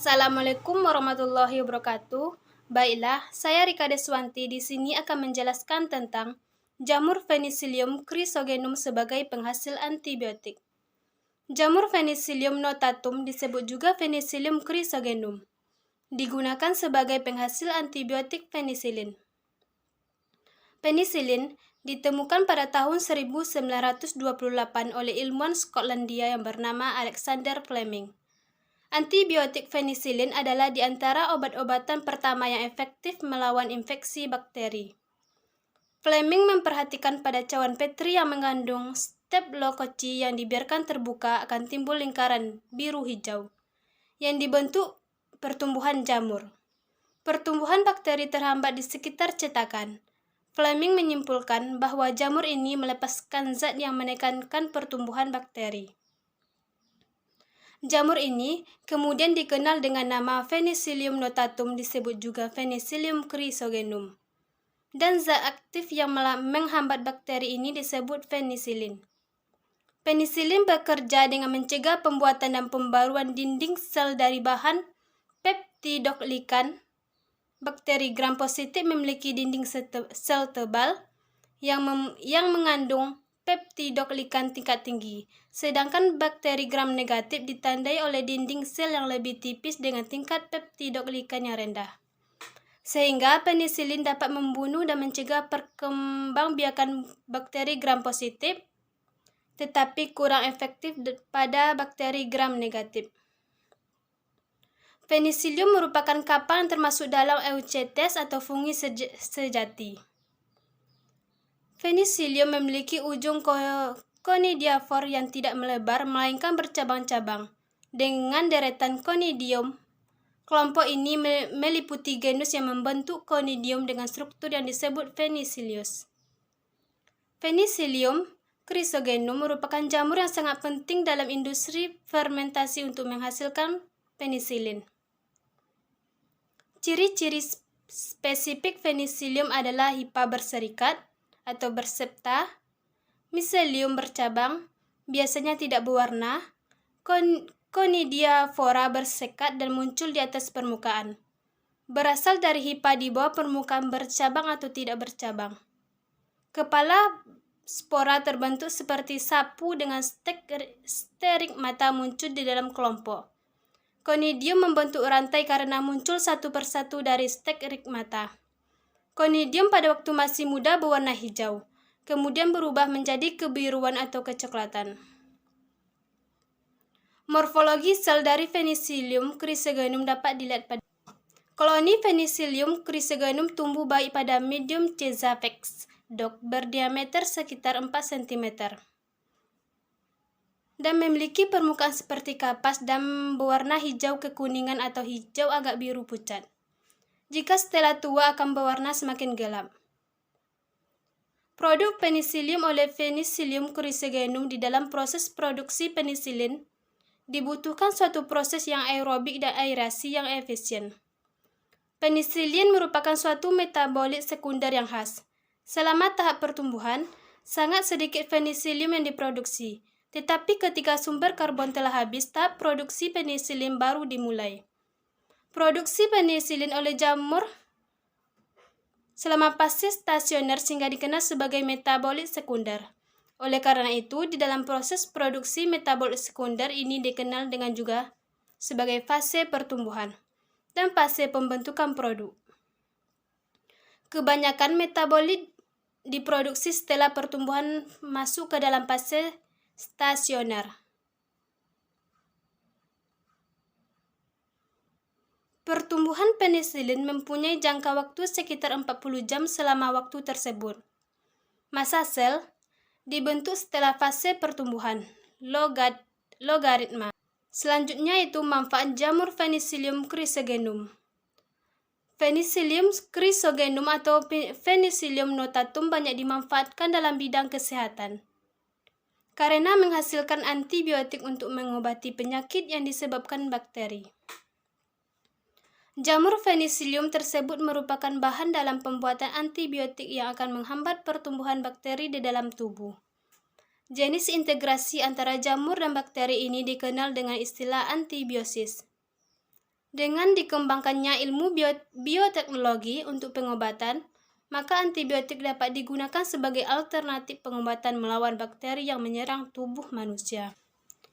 Assalamualaikum warahmatullahi wabarakatuh. Baiklah, saya Rika Deswanti di sini akan menjelaskan tentang jamur Penicillium chrysogenum sebagai penghasil antibiotik. Jamur Penicillium notatum disebut juga Penicillium chrysogenum. Digunakan sebagai penghasil antibiotik penisilin. Penisilin ditemukan pada tahun 1928 oleh ilmuwan Skotlandia yang bernama Alexander Fleming. Antibiotik penisilin adalah di antara obat-obatan pertama yang efektif melawan infeksi bakteri. Fleming memperhatikan pada cawan Petri yang mengandung Staphylococcus yang dibiarkan terbuka akan timbul lingkaran biru-hijau yang dibentuk pertumbuhan jamur. Pertumbuhan bakteri terhambat di sekitar cetakan. Fleming menyimpulkan bahwa jamur ini melepaskan zat yang menekankan pertumbuhan bakteri. Jamur ini kemudian dikenal dengan nama Penicillium notatum, disebut juga Penicillium chrysogenum. Dan zat aktif yang menghambat bakteri ini disebut penisilin. Penisilin bekerja dengan mencegah pembuatan dan pembaruan dinding sel dari bahan peptidoglikan. Bakteri gram positif memiliki dinding sel tebal yang mengandung peptidoglikan tingkat tinggi, sedangkan bakteri gram negatif ditandai oleh dinding sel yang lebih tipis dengan tingkat peptidoglikan yang rendah. Sehingga penisilin dapat membunuh dan mencegah perkembangbiakan bakteri gram positif, tetapi kurang efektif pada bakteri gram negatif. Penicillium merupakan kapal yang termasuk dalam Eucetes atau fungi sejati. Penicillium memiliki ujung conidiafor yang tidak melebar melainkan bercabang-cabang. Dengan deretan conidium, kelompok ini meliputi genus yang membentuk conidium dengan struktur yang disebut Penicillius. Penicillium chrysogenum merupakan jamur yang sangat penting dalam industri fermentasi untuk menghasilkan penisilin. Ciri-ciri spesifik Penicillium adalah hipa berserikat atau bersepta, miselium bercabang, biasanya tidak berwarna, conidiaphora bersekat dan muncul di atas permukaan. Berasal dari hipa di bawah permukaan bercabang atau tidak bercabang. Kepala spora terbentuk seperti sapu dengan sterigmata muncul di dalam kelompok. Conidium membentuk rantai karena muncul satu persatu dari sterigmata. Conidium pada waktu masih muda berwarna hijau, kemudian berubah menjadi kebiruan atau kecoklatan. Morfologi sel dari Penicillium chrysogenum dapat dilihat pada koloni Penicillium chrysogenum tumbuh baik pada medium Cephas dog berdiameter sekitar 4 cm dan memiliki permukaan seperti kapas dan berwarna hijau kekuningan atau hijau agak biru pucat. Jika setelah tua akan berwarna semakin gelap. Produk penicillium oleh Penicillium chrysogenum di dalam proses produksi penisilin dibutuhkan suatu proses yang aerobik dan aerasi yang efisien. Penisilin merupakan suatu metabolit sekunder yang khas. Selama tahap pertumbuhan, sangat sedikit penicillium yang diproduksi, tetapi ketika sumber karbon telah habis, tahap produksi penisilin baru dimulai. Produksi penisilin oleh jamur selama fase stasioner sehingga dikenal sebagai metabolit sekunder. Oleh karena itu, di dalam proses produksi metabolit sekunder ini dikenal dengan juga sebagai fase pertumbuhan dan fase pembentukan produk. Kebanyakan metabolit diproduksi setelah pertumbuhan masuk ke dalam fase stasioner. Pertumbuhan penisilin mempunyai jangka waktu sekitar 40 jam selama waktu tersebut. Massa sel dibentuk setelah fase pertumbuhan, logaritma. Selanjutnya itu manfaat jamur Penicillium chrysogenum. Penicillium chrysogenum atau Penicillium notatum banyak dimanfaatkan dalam bidang kesehatan karena menghasilkan antibiotik untuk mengobati penyakit yang disebabkan bakteri. Jamur Penicillium tersebut merupakan bahan dalam pembuatan antibiotik yang akan menghambat pertumbuhan bakteri di dalam tubuh. Jenis integrasi antara jamur dan bakteri ini dikenal dengan istilah antibiosis. Dengan dikembangkannya ilmu bioteknologi untuk pengobatan, maka antibiotik dapat digunakan sebagai alternatif pengobatan melawan bakteri yang menyerang tubuh manusia.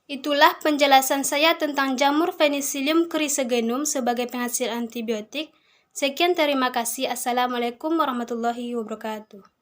Itulah penjelasan saya tentang jamur Penicillium chrysogenum sebagai penghasil antibiotik. Sekian, terima kasih. Assalamualaikum warahmatullahi wabarakatuh.